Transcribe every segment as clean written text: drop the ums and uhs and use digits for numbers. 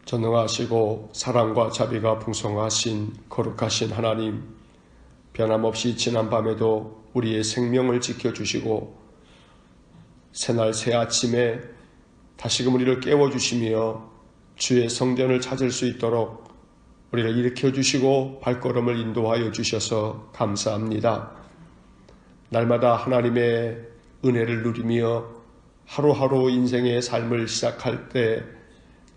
전능하시고 사랑과 자비가 풍성하신 거룩하신 하나님, 변함없이 지난밤에도 우리의 생명을 지켜주시고 새날 새아침에 다시금 우리를 깨워주시며 주의 성전을 찾을 수 있도록 우리를 일으켜주시고 발걸음을 인도하여 주셔서 감사합니다. 날마다 하나님의 은혜를 누리며 하루하루 인생의 삶을 시작할 때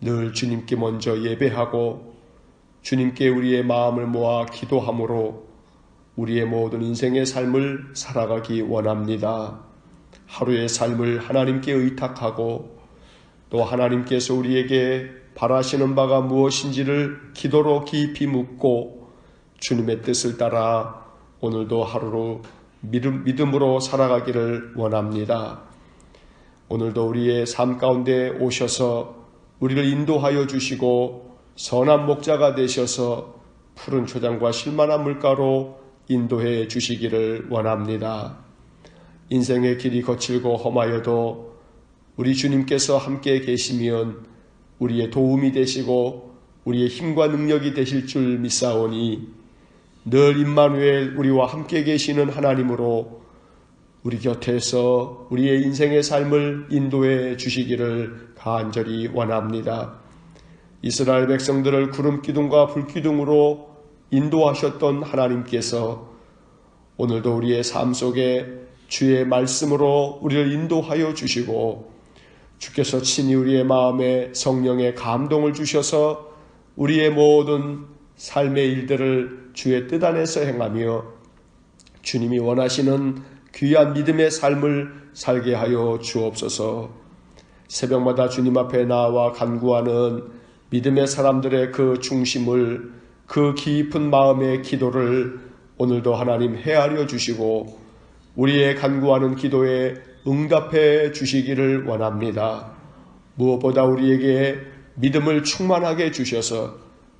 늘 주님께 먼저 예배하고 주님께 우리의 마음을 모아 기도함으로 우리의 모든 인생의 삶을 살아가기 원합니다. 하루의 삶을 하나님께 의탁하고 또 하나님께서 우리에게 바라시는 바가 무엇인지를 기도로 깊이 묻고 주님의 뜻을 따라 오늘도 하루로 믿음으로 살아가기를 원합니다. 오늘도 우리의 삶 가운데 오셔서 우리를 인도하여 주시고 선한 목자가 되셔서 푸른 초장과 실만한 물가로 인도해 주시기를 원합니다. 인생의 길이 거칠고 험하여도 우리 주님께서 함께 계시면 우리의 도움이 되시고 우리의 힘과 능력이 되실 줄 믿사오니 늘 임마누엘 우리와 함께 계시는 하나님으로 우리 곁에서 우리의 인생의 삶을 인도해 주시기를 간절히 원합니다. 이스라엘 백성들을 구름 기둥과 불 기둥으로 인도하셨던 하나님께서 오늘도 우리의 삶 속에 주의 말씀으로 우리를 인도하여 주시고 주께서 친히 우리의 마음에 성령의 감동을 주셔서 우리의 모든 삶의 일들을 주의 뜻 안에서 행하며 주님이 원하시는 귀한 믿음의 삶을 살게 하여 주옵소서. 새벽마다 주님 앞에 나와 간구하는 믿음의 사람들의 그 중심을, 그 깊은 마음의 기도를 오늘도 하나님 헤아려 주시고 우리의 간구하는 기도에 응답해 주시기를 원합니다. 무엇보다 우리에게 믿음을 충만하게 주셔서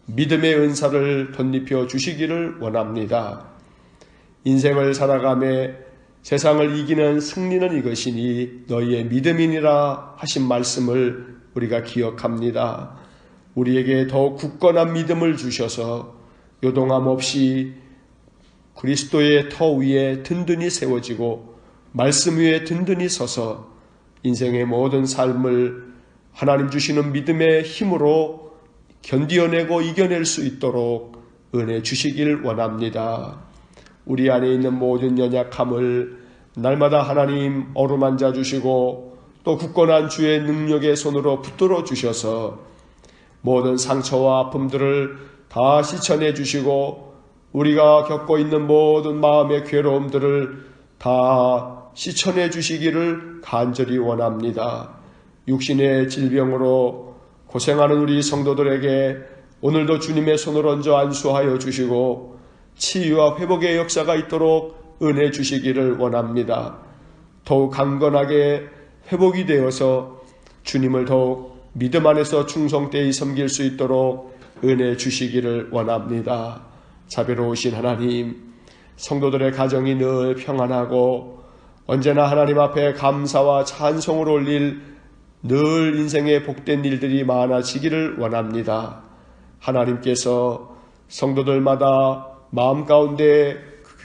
믿음의 은사를 덧입혀 주시기를 원합니다. 인생을 살아가며 세상을 이기는 승리는 이것이니 너희의 믿음이니라 하신 말씀을 우리가 기억합니다. 우리에게 더욱 굳건한 믿음을 주셔서 요동함 없이 그리스도의 터 위에 든든히 세워지고 말씀 위에 든든히 서서 인생의 모든 삶을 하나님 주시는 믿음의 힘으로 견디어내고 이겨낼 수 있도록 은혜 주시길 원합니다. 우리 안에 있는 모든 연약함을 날마다 하나님 어루만져 주시고 또 굳건한 주의 능력의 손으로 붙들어 주셔서 모든 상처와 아픔들을 다 씻어내 주시고 우리가 겪고 있는 모든 마음의 괴로움들을 다 씻어내 주시기를 간절히 원합니다. 육신의 질병으로 고생하는 우리 성도들에게 오늘도 주님의 손을 얹어 안수하여 주시고 치유와 회복의 역사가 있도록 은혜 주시기를 원합니다. 더욱 강건하게 회복이 되어서 주님을 더욱 믿음 안에서 충성되이 섬길 수 있도록 은혜 주시기를 원합니다. 자비로우신 하나님, 성도들의 가정이 늘 평안하고 언제나 하나님 앞에 감사와 찬송을 올릴 늘 인생의 복된 일들이 많아지기를 원합니다. 하나님께서 성도들마다 마음 가운데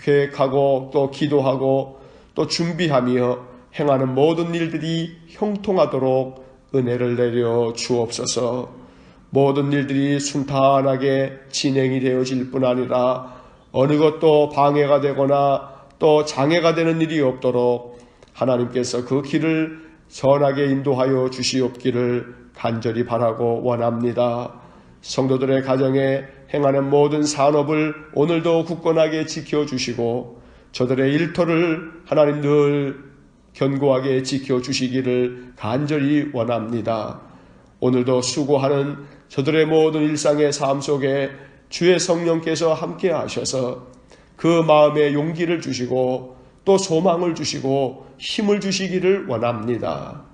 계획하고 또 기도하고 또 준비하며 행하는 모든 일들이 형통하도록 은혜를 내려 주옵소서. 모든 일들이 순탄하게 진행이 되어질 뿐 아니라 어느 것도 방해가 되거나 또 장애가 되는 일이 없도록 하나님께서 그 길을 선하게 인도하여 주시옵기를 간절히 바라고 원합니다. 성도들의 가정에 행하는 모든 산업을 오늘도 굳건하게 지켜주시고 저들의 일터를 하나님 늘 견고하게 지켜주시기를 간절히 원합니다. 오늘도 수고하는 저들의 모든 일상의 삶 속에 주의 성령께서 함께 하셔서 그 마음에 용기를 주시고 또 소망을 주시고 힘을 주시기를 원합니다.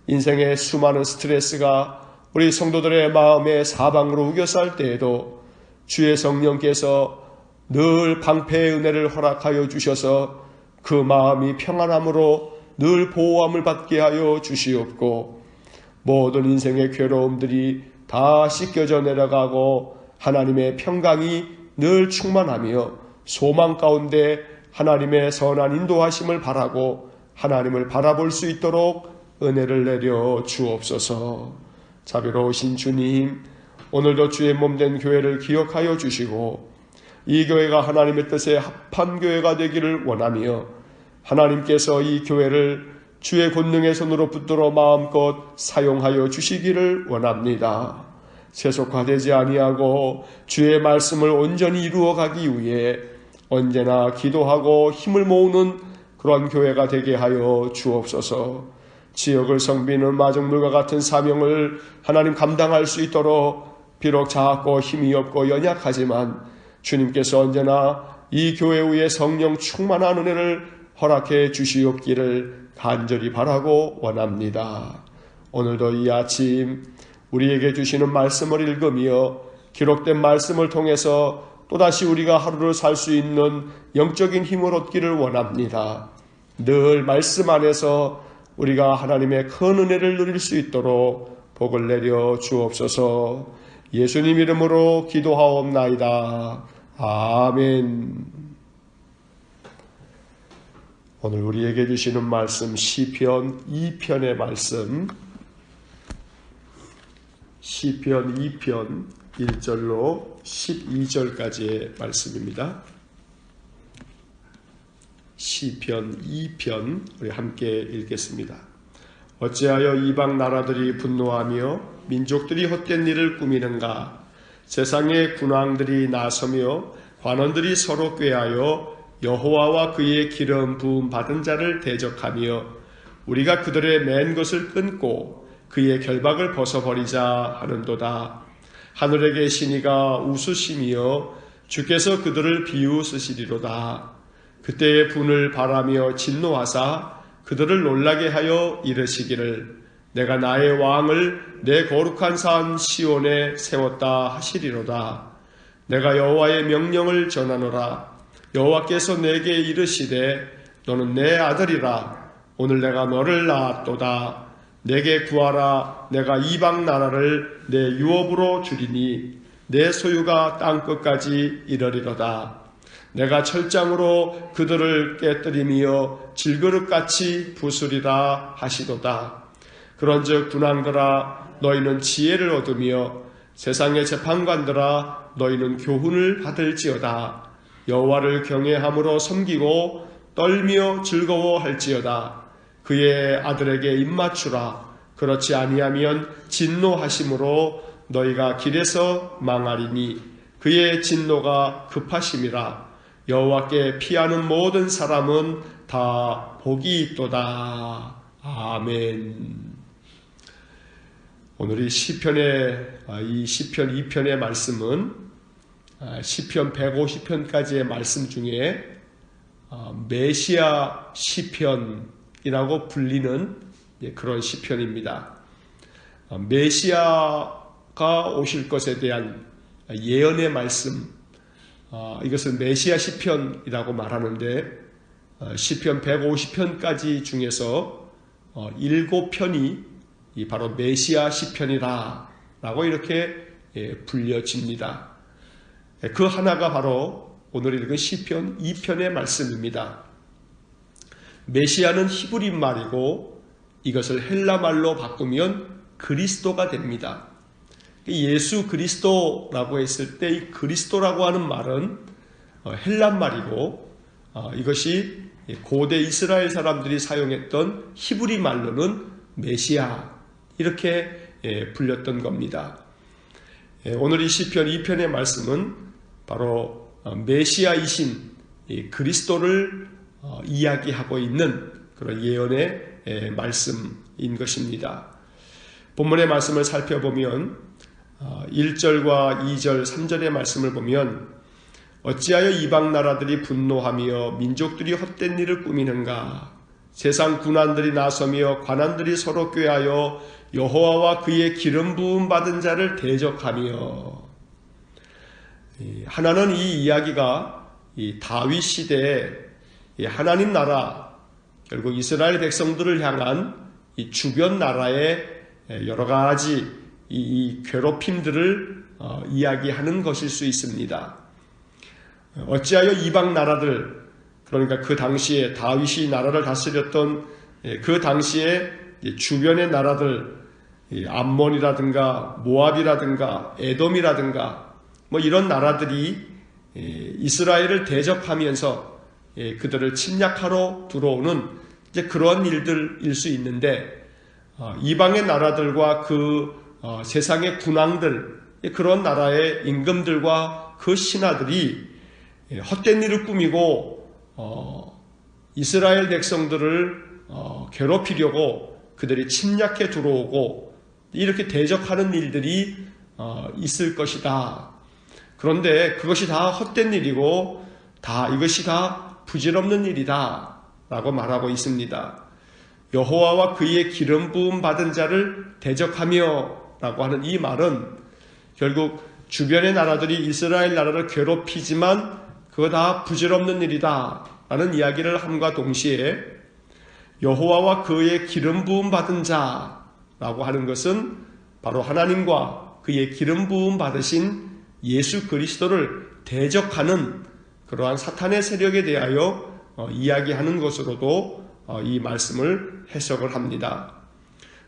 인생의 수많은 스트레스가 우리 성도들의 마음에 사방으로 우겨쌀 때에도 주의 성령께서 늘 방패의 은혜를 허락하여 주셔서 그 마음이 평안함으로 늘 보호함을 받게 하여 주시옵고 모든 인생의 괴로움들이 다 씻겨져 내려가고 하나님의 평강이 늘 충만하며 소망 가운데 하나님의 선한 인도하심을 바라고 하나님을 바라볼 수 있도록 은혜를 내려 주옵소서. 자비로우신 주님, 오늘도 주의 몸된 교회를 기억하여 주시고 이 교회가 하나님의 뜻에 합한 교회가 되기를 원하며 하나님께서 이 교회를 주의 권능의 손으로 붙들어 마음껏 사용하여 주시기를 원합니다. 세속화되지 아니하고 주의 말씀을 온전히 이루어가기 위해 언제나 기도하고 힘을 모으는 그런 교회가 되게 하여 주옵소서. 지역을 섬기는 마중물과 같은 사명을 하나님 감당할 수 있도록 비록 작고 힘이 없고 연약하지만 주님께서 언제나 이 교회 위에 성령 충만한 은혜를 허락해 주시옵기를 간절히 바라고 원합니다. 오늘도 이 아침 우리에게 주시는 말씀을 읽으며 기록된 말씀을 통해서 또다시 우리가 하루를 살 수 있는 영적인 힘을 얻기를 원합니다. 늘 말씀 안에서 우리가 하나님의 큰 은혜를 누릴 수 있도록 복을 내려 주옵소서. 예수님 이름으로 기도하옵나이다. 아멘. 오늘 우리에게 주시는 말씀 시편 2편의 말씀, 시편 2편 1절로 12절까지의 말씀입니다. 시편 2편 우리 함께 읽겠습니다. 어찌하여 이방 나라들이 분노하며 민족들이 헛된 일을 꾸미는가? 세상의 군왕들이 나서며 관원들이 서로 꾀하여 여호와와 그의 기름 부음 받은 자를 대적하며 우리가 그들의 맨 것을 끊고 그의 결박을 벗어버리자 하는도다. 하늘에 계신 이가 웃으시며 주께서 그들을 비웃으시리로다. 그때의 분을 바라며 진노하사 그들을 놀라게 하여 이르시기를 내가 나의 왕을 내 거룩한 산 시온에 세웠다 하시리로다. 내가 여호와의 명령을 전하노라. 여호와께서 내게 이르시되 너는 내 아들이라. 오늘 내가 너를 낳았도다. 내게 구하라. 내가 이방 나라를 내 유업으로 주리니 내 소유가 땅끝까지 이르리로다. 내가 철장으로 그들을 깨뜨리며 질그릇같이 부수리라 하시도다. 그런즉 군왕들아 너희는 지혜를 얻으며 세상의 재판관들아 너희는 교훈을 받을지어다. 여호와를 경외함으로 섬기고 떨며 즐거워할지어다. 그의 아들에게 입맞추라. 그렇지 아니하면 진노하심으로 너희가 길에서 망하리니 그의 진노가 급하심이라. 여호와께 피하는 모든 사람은 다 복이 있도다. 아멘. 오늘 이 시편 2편의 말씀은 시편 150편까지의 말씀 중에 메시아 시편이라고 불리는 그런 시편입니다. 메시아가 오실 것에 대한 예언의 말씀, 이것을 메시아 시편이라고 말하는데 시편 150편까지 중에서 7편이 바로 메시아 시편이라 라고 이렇게 불려집니다. 그 하나가 바로 오늘 읽은 시편 2편의 말씀입니다. 메시아는 히브리 말이고 이것을 헬라 말로 바꾸면 그리스도가 됩니다. 예수 그리스도라고 했을 때 이 그리스도라고 하는 말은 헬라 말이고 이것이 고대 이스라엘 사람들이 사용했던 히브리 말로는 메시아 이렇게 불렸던 겁니다. 오늘 이 시편 2편의 말씀은 바로 메시아이신 그리스도를 이야기하고 있는 그런 예언의 말씀인 것입니다. 본문의 말씀을 살펴보면 1절과 2절, 3절의 말씀을 보면 어찌하여 이방 나라들이 분노하며 민족들이 헛된 일을 꾸미는가? 세상 군왕들이 나서며 관원들이 서로 꾀하여 여호와와 그의 기름 부음 받은 자를 대적하며. 하나는 이 이야기가 다윗 시대에 하나님 나라, 결국 이스라엘 백성들을 향한 이 주변 나라의 여러 가지 이 괴롭힘들을 이야기하는 것일 수 있습니다. 어찌하여 이방 나라들, 그러니까 그 당시에 다윗이 나라를 다스렸던 그 당시에 주변의 나라들, 암몬이라든가 모압이라든가 에돔이라든가 뭐 이런 나라들이 이스라엘을 대적하면서 그들을 침략하러 들어오는 이제 그런 일들일 수 있는데, 이방의 나라들과 그 세상의 군왕들, 그런 나라의 임금들과 그 신하들이 헛된 일을 꾸미고 이스라엘 백성들을 괴롭히려고 그들이 침략해 들어오고 이렇게 대적하는 일들이 있을 것이다. 그런데 그것이 다 헛된 일이고 이것이 다 부질없는 일이다 라고 말하고 있습니다. 여호와와 그의 기름 부음 받은 자를 대적하며 라고 하는 이 말은 결국 주변의 나라들이 이스라엘 나라를 괴롭히지만 그거 다 부질없는 일이다 라는 이야기를 함과 동시에 여호와와 그의 기름 부음 받은 자라고 하는 것은 바로 하나님과 그의 기름 부음 받으신 예수 그리스도를 대적하는 그러한 사탄의 세력에 대하여 이야기하는 것으로도 이 말씀을 해석을 합니다.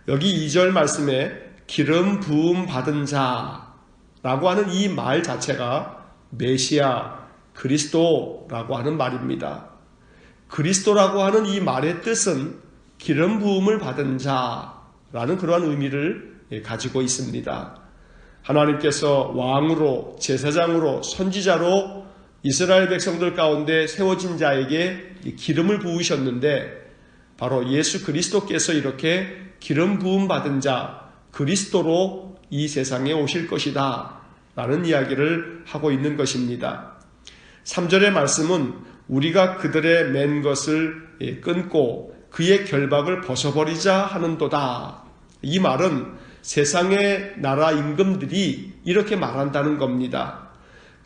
여기 2절 말씀에 기름 부음 받은 자라고 하는 이 말 자체가 메시아 그리스도라고 하는 말입니다. 그리스도라고 하는 이 말의 뜻은 기름 부음을 받은 자라는 그러한 의미를 가지고 있습니다. 하나님께서 왕으로, 제사장으로, 선지자로 이스라엘 백성들 가운데 세워진 자에게 기름을 부으셨는데 바로 예수 그리스도께서 이렇게 기름 부음 받은 자 그리스도로 이 세상에 오실 것이다 라는 이야기를 하고 있는 것입니다. 3절의 말씀은 우리가 그들의 맨 것을 끊고 그의 결박을 벗어버리자 하는도다. 이 말은 세상의 나라 임금들이 이렇게 말한다는 겁니다.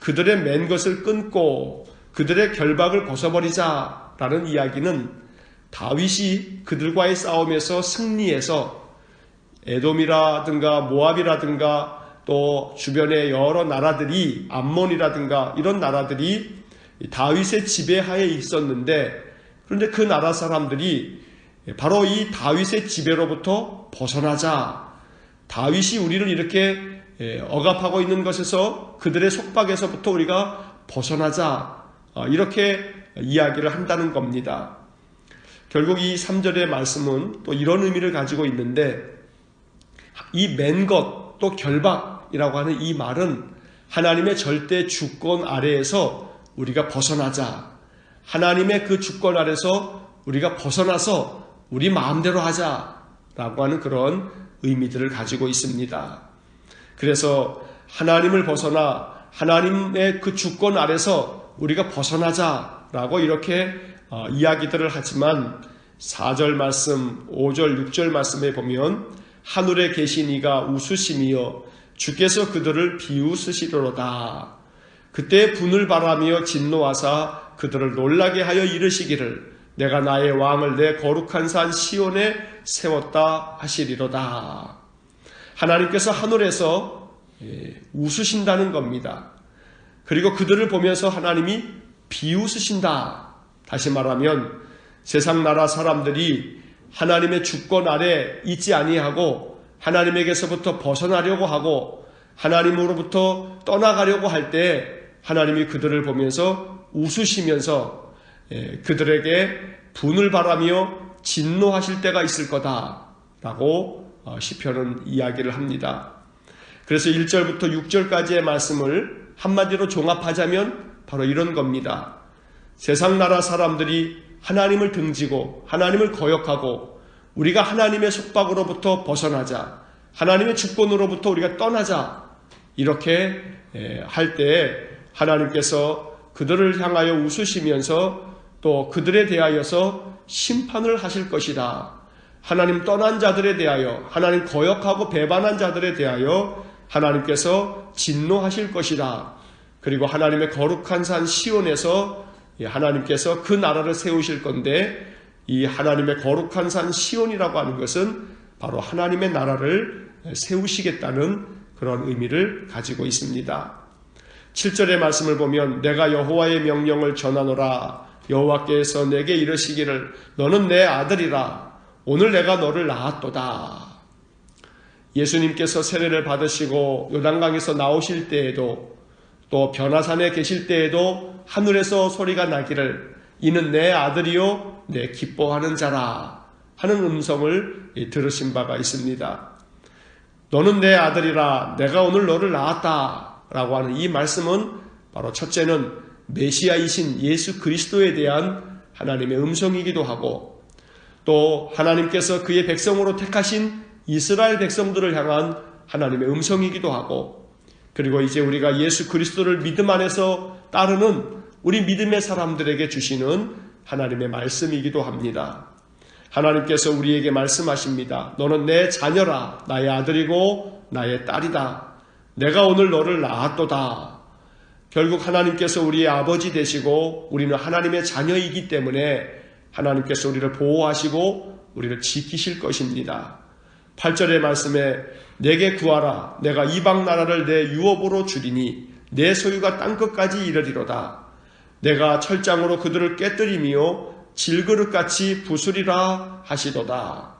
그들의 맨 것을 끊고 그들의 결박을 벗어버리자라는 이야기는 다윗이 그들과의 싸움에서 승리해서 에돔이라든가 모압이라든가 또 주변의 여러 나라들이 암몬이라든가 이런 나라들이 다윗의 지배하에 있었는데, 그런데 그 나라 사람들이 바로 이 다윗의 지배로부터 벗어나자, 다윗이 우리를 이렇게 억압하고 있는 것에서 그들의 속박에서부터 우리가 벗어나자, 이렇게 이야기를 한다는 겁니다. 결국 이 3절의 말씀은 또 이런 의미를 가지고 있는데, 이 맨 것, 또 결박이라고 하는 이 말은 하나님의 절대 주권 아래에서 우리가 벗어나자, 하나님의 그 주권 아래서 우리가 벗어나서 우리 마음대로 하자라고 하는 그런 의미들을 가지고 있습니다. 그래서 하나님을 벗어나 하나님의 그 주권 아래서 우리가 벗어나자라고 이렇게 이야기들을 하지만 4절 말씀, 5절, 6절 말씀에 보면 하늘에 계신 이가 웃으시며 주께서 그들을 비웃으시리로다. 그때 분을 바라며 진노하사 그들을 놀라게 하여 이르시기를 내가 나의 왕을 내 거룩한 산 시온에 세웠다 하시리로다. 하나님께서 하늘에서 웃으신다는 겁니다. 그리고 그들을 보면서 하나님이 비웃으신다. 다시 말하면 세상 나라 사람들이 하나님의 주권 아래 있지 아니하고 하나님에게서부터 벗어나려고 하고 하나님으로부터 떠나가려고 할 때 하나님이 그들을 보면서 웃으시면서 그들에게 분을 바라며 진노하실 때가 있을 거다라고 시편은 이야기를 합니다. 그래서 1절부터 6절까지의 말씀을 한마디로 종합하자면 바로 이런 겁니다. 세상 나라 사람들이 하나님을 등지고 하나님을 거역하고 우리가 하나님의 속박으로부터 벗어나자, 하나님의 주권으로부터 우리가 떠나자, 이렇게 할 때 하나님께서 그들을 향하여 웃으시면서 또 그들에 대하여서 심판을 하실 것이다. 하나님 떠난 자들에 대하여, 하나님 거역하고 배반한 자들에 대하여 하나님께서 진노하실 것이다. 그리고 하나님의 거룩한 산 시온에서 하나님께서 그 나라를 세우실 건데, 이 하나님의 거룩한 산 시온이라고 하는 것은 바로 하나님의 나라를 세우시겠다는 그런 의미를 가지고 있습니다. 7절의 말씀을 보면 내가 여호와의 명령을 전하노라. 여호와께서 내게 이르시기를 너는 내 아들이라. 오늘 내가 너를 낳았도다. 예수님께서 세례를 받으시고 요단강에서 나오실 때에도 또 변화산에 계실 때에도 하늘에서 소리가 나기를 이는 내 아들이요 내 기뻐하는 자라 하는 음성을 들으신 바가 있습니다. 너는 내 아들이라. 내가 오늘 너를 낳았다 라고 하는 이 말씀은 바로 첫째는 메시아이신 예수 그리스도에 대한 하나님의 음성이기도 하고 또 하나님께서 그의 백성으로 택하신 이스라엘 백성들을 향한 하나님의 음성이기도 하고 그리고 이제 우리가 예수 그리스도를 믿음 안에서 따르는 우리 믿음의 사람들에게 주시는 하나님의 말씀이기도 합니다. 하나님께서 우리에게 말씀하십니다. 너는 내 자녀라. 나의 아들이고 나의 딸이다. 내가 오늘 너를 낳았도다. 결국 하나님께서 우리의 아버지 되시고 우리는 하나님의 자녀이기 때문에 하나님께서 우리를 보호하시고 우리를 지키실 것입니다. 8절의 말씀에 내게 구하라. 내가 이방 나라를 내 유업으로 주리니 내 소유가 땅끝까지 이르리로다. 내가 철장으로 그들을 깨뜨리며 질그릇같이 부수리라 하시도다.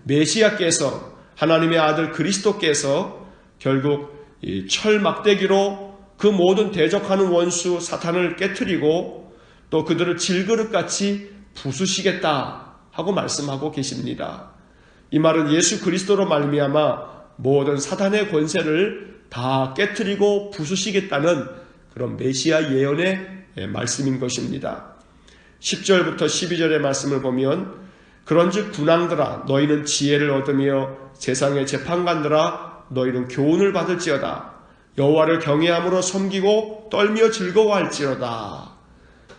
메시아께서 하나님의 아들 그리스도께서 결국 이 철막대기로 그 모든 대적하는 원수 사탄을 깨뜨리고 또 그들을 질그릇같이 부수시겠다 하고 말씀하고 계십니다. 이 말은 예수 그리스도로 말미암아 모든 사탄의 권세를 다 깨뜨리고 부수시겠다는 그런 메시아 예언의 말씀인 것입니다. 10절부터 12절의 말씀을 보면 그런즉 군왕들아 너희는 지혜를 얻으며 세상의 재판관들아 너희는 교훈을 받을지어다. 여호와를 경외함으로 섬기고 떨며 즐거워할지어다.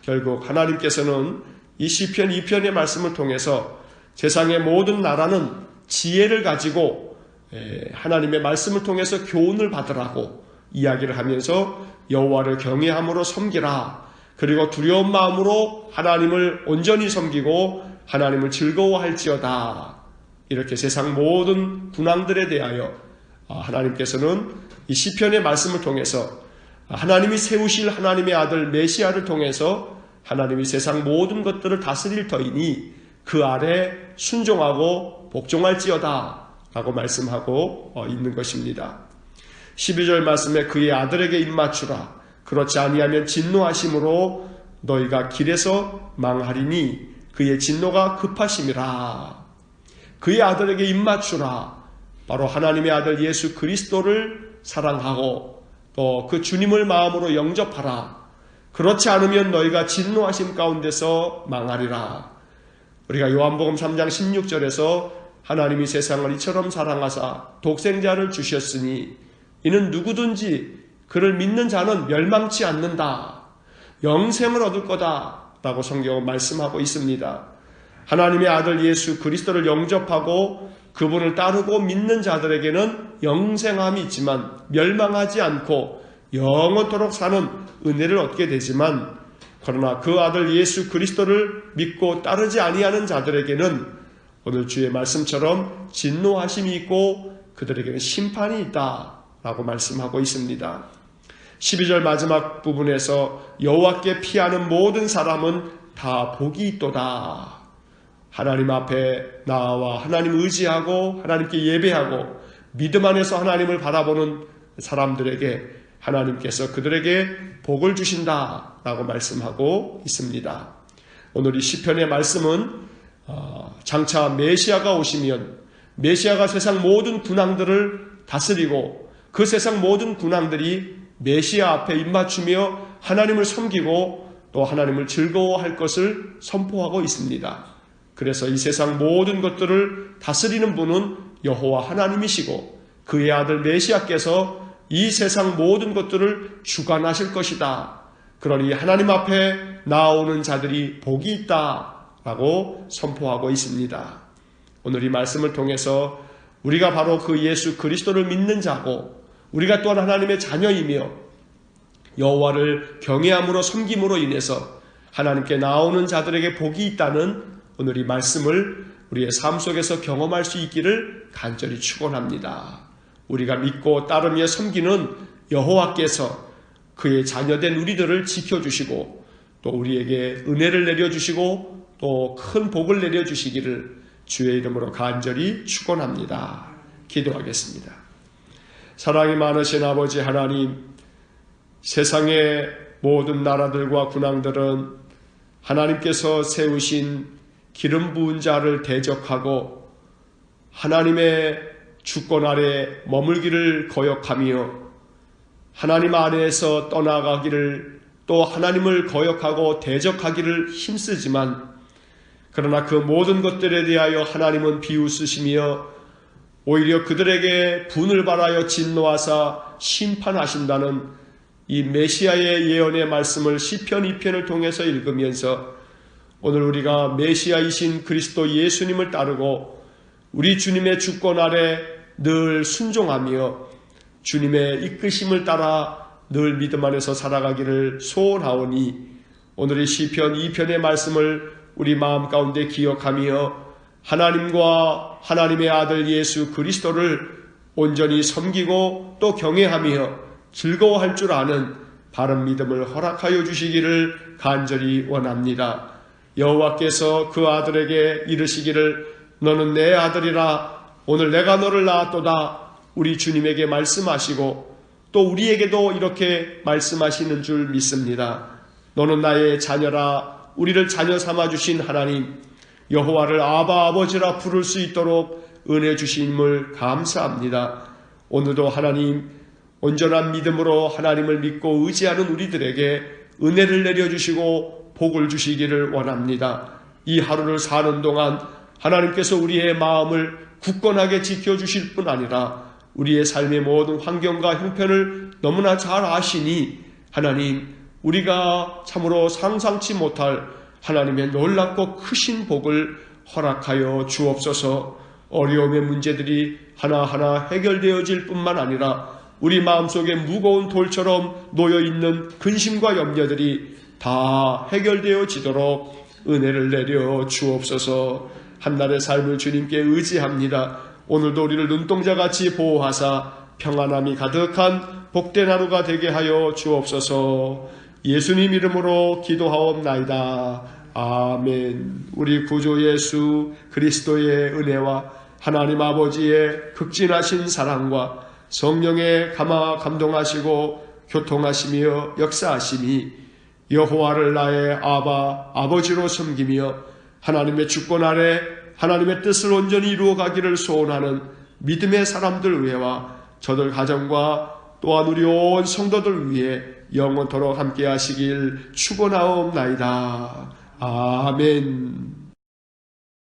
결국 하나님께서는 이 시편 2편의 말씀을 통해서 세상의 모든 나라는 지혜를 가지고 하나님의 말씀을 통해서 교훈을 받으라고 이야기를 하면서 여호와를 경외함으로 섬기라. 그리고 두려운 마음으로 하나님을 온전히 섬기고 하나님을 즐거워할지어다. 이렇게 세상 모든 군왕들에 대하여 하나님께서는 이 시편의 말씀을 통해서 하나님이 세우실 하나님의 아들 메시아를 통해서 하나님이 세상 모든 것들을 다스릴 터이니 그 아래 순종하고 복종할지어다 라고 말씀하고 있는 것입니다. 12절 말씀에 그의 아들에게 입맞추라. 그렇지 아니하면 진노하심으로 너희가 길에서 망하리니 그의 진노가 급하심이라. 그의 아들에게 입맞추라. 바로 하나님의 아들 예수 그리스도를 사랑하고 또 그 주님을 마음으로 영접하라. 그렇지 않으면 너희가 진노하심 가운데서 망하리라. 우리가 요한복음 3장 16절에서 하나님이 세상을 이처럼 사랑하사 독생자를 주셨으니 이는 누구든지 그를 믿는 자는 멸망치 않는다. 영생을 얻을 거다 라고 성경은 말씀하고 있습니다. 하나님의 아들 예수 그리스도를 영접하고 그분을 따르고 믿는 자들에게는 영생함이 있지만 멸망하지 않고 영원토록 사는 은혜를 얻게 되지만 그러나 그 아들 예수 그리스도를 믿고 따르지 아니하는 자들에게는 오늘 주의 말씀처럼 진노하심이 있고 그들에게는 심판이 있다 라고 말씀하고 있습니다. 12절 마지막 부분에서 여호와께 피하는 모든 사람은 다 복이 있도다. 하나님 앞에 나와 하나님 의지하고 하나님께 예배하고 믿음 안에서 하나님을 바라보는 사람들에게 하나님께서 그들에게 복을 주신다라고 말씀하고 있습니다. 오늘 이 시편의 말씀은 장차 메시아가 오시면 메시아가 세상 모든 군왕들을 다스리고 그 세상 모든 군왕들이 메시아 앞에 입맞추며 하나님을 섬기고 또 하나님을 즐거워할 것을 선포하고 있습니다. 그래서 이 세상 모든 것들을 다스리는 분은 여호와 하나님이시고 그의 아들 메시아께서 이 세상 모든 것들을 주관하실 것이다. 그러니 하나님 앞에 나오는 자들이 복이 있다라고 선포하고 있습니다. 오늘 이 말씀을 통해서 우리가 바로 그 예수 그리스도를 믿는 자고 우리가 또한 하나님의 자녀이며 여호와를 경외함으로 섬김으로 인해서 하나님께 나오는 자들에게 복이 있다는 오늘 이 말씀을 우리의 삶 속에서 경험할 수 있기를 간절히 축원합니다. 우리가 믿고 따르며 섬기는 여호와께서 그의 자녀된 우리들을 지켜주시고 또 우리에게 은혜를 내려주시고 또 큰 복을 내려주시기를 주의 이름으로 간절히 축원합니다. 기도하겠습니다. 사랑이 많으신 아버지 하나님, 세상의 모든 나라들과 군왕들은 하나님께서 세우신 기름 부은 자를 대적하고 하나님의 주권 아래 머물기를 거역하며 하나님 안에서 떠나가기를 또 하나님을 거역하고 대적하기를 힘쓰지만 그러나 그 모든 것들에 대하여 하나님은 비웃으시며 오히려 그들에게 분을 발하여 진노하사 심판하신다는 이 메시아의 예언의 말씀을 시편 2편을 통해서 읽으면서 오늘 우리가 메시아이신 그리스도 예수님을 따르고 우리 주님의 주권 아래 늘 순종하며 주님의 이끄심을 따라 늘 믿음 안에서 살아가기를 소원하오니 오늘 이 시편 2편의 말씀을 우리 마음 가운데 기억하며 하나님과 하나님의 아들 예수 그리스도를 온전히 섬기고 또 경외하며 즐거워할 줄 아는 바른 믿음을 허락하여 주시기를 간절히 원합니다. 여호와께서 그 아들에게 이르시기를 너는 내 아들이라 오늘 내가 너를 낳았도다 우리 주님에게 말씀하시고 또 우리에게도 이렇게 말씀하시는 줄 믿습니다. 너는 나의 자녀라 우리를 자녀 삼아주신 하나님 여호와를 아바 아버지라 부를 수 있도록 은혜 주심을 감사합니다. 오늘도 하나님 온전한 믿음으로 하나님을 믿고 의지하는 우리들에게 은혜를 내려주시고 복을 주시기를 원합니다. 이 하루를 사는 동안 하나님께서 우리의 마음을 굳건하게 지켜주실 뿐 아니라 우리의 삶의 모든 환경과 형편을 너무나 잘 아시니 하나님 우리가 참으로 상상치 못할 하나님의 놀랍고 크신 복을 허락하여 주옵소서. 어려움의 문제들이 하나하나 해결되어질 뿐만 아니라 우리 마음속에 무거운 돌처럼 놓여있는 근심과 염려들이 다 해결되어지도록 은혜를 내려 주옵소서. 한날의 삶을 주님께 의지합니다. 오늘도 우리를 눈동자같이 보호하사 평안함이 가득한 복된 하루가 되게 하여 주옵소서. 예수님 이름으로 기도하옵나이다. 아멘. 우리 구주 예수 그리스도의 은혜와 하나님 아버지의 극진하신 사랑과 성령의 감동하시고 교통하시며 역사하심이 여호와를 나의 아버지로 섬기며 하나님의 주권 아래 하나님의 뜻을 온전히 이루어가기를 소원하는 믿음의 사람들 위에와 저들 가정과 또한 우리 온 성도들 위해 영원토록 함께 하시길 축원하옵나이다. 아멘.